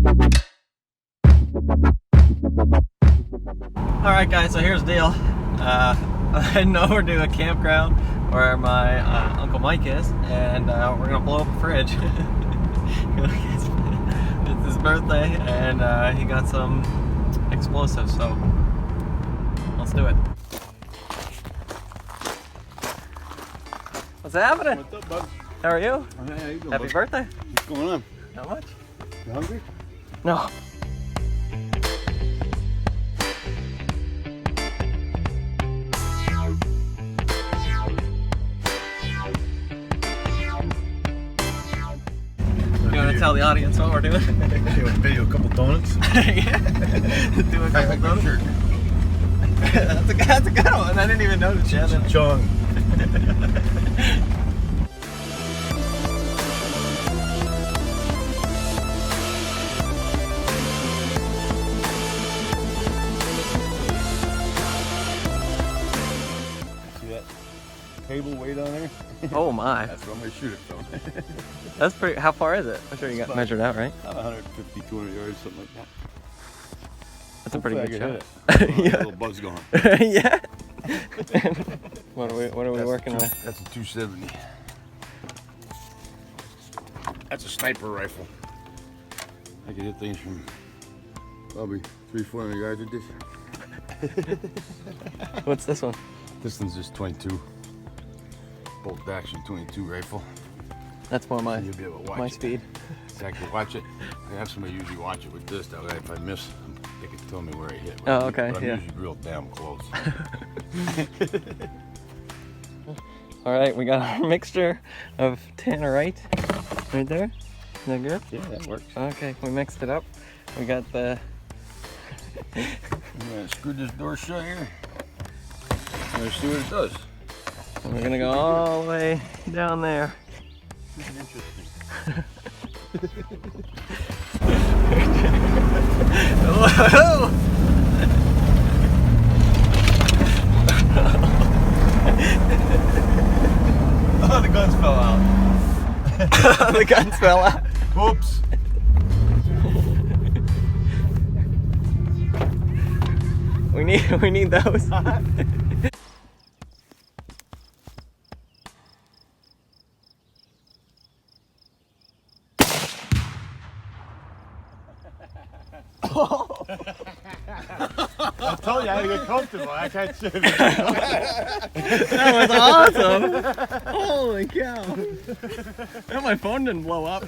Alright guys, so here's the deal. I'm heading over to a campground where my Uncle Mike is, and we're gonna blow up a fridge. It's his birthday, and he got some explosives, so let's do it. What's happening? What's up, bud? How are you? Hey, how you doing, Happy bud? birthday. What's going on? Not much? You hungry? No. You want to tell the audience what we're doing? You want to pay you a couple donuts? Yeah. Do a couple donuts. That's a good one. I didn't even notice yet. Chung. See that cable way down there? Oh my. That's where I'm going to shoot it from. That's pretty. How far is it? I'm sure you got measured out, right? About 150, 200 yards, something like that. That's a pretty Hopefully good I shot. can hit it. Yeah. A little buzz going. Yeah. What are we working with? That's a 270. That's a sniper rifle. I can hit things from probably 300-400 yards with this. What's this one? This one's just 22. Bolt action 22 rifle. That's more my You'll be able to watch my it. speed. So I can watch it. I have somebody usually watch it with this. That way if I miss, they can tell me where I hit. Oh, okay, But I'm yeah. usually real damn close. All right, we got our mixture of tannerite right there. Is that good? Yeah, that works. Okay, we mixed it up. We got the. I'm gonna screw this door shut here. Let's see what it does. And we're gonna go all the way down there. Interesting. Whoa! Oh, the guns fell out. The guns fell out. Whoops. We need those. I told you I had to get comfortable. I can't sit. That was awesome. Holy cow. Now my phone didn't blow up.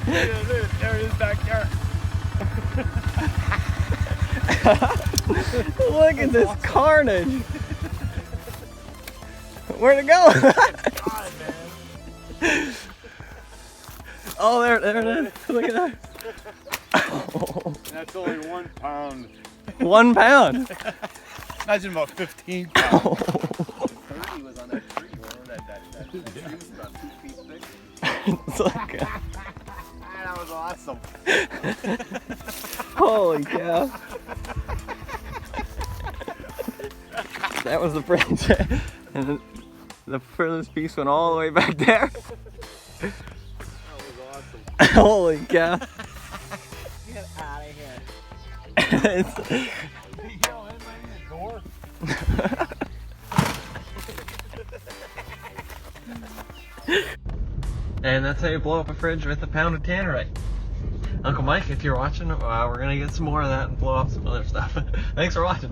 There it is back there. Look at this carnage. Where'd it go? God, man. Oh, there it is. Look at that. That's only 1 pound. 1 pound. Imagine about 15 pounds. 30 was on that tree. Remember that tree was about 2 feet thick? It's like That was awesome. holy cow. That was the fringe. And then the furthest piece went all the way back there. That was awesome. Holy cow. Get out of here. It's, Hey, yo, anybody in the door? and that's how you blow up a fridge with a pound of tannerite. Uncle Mike, if you're watching, we're gonna get some more of that and blow up some other stuff. Thanks for watching.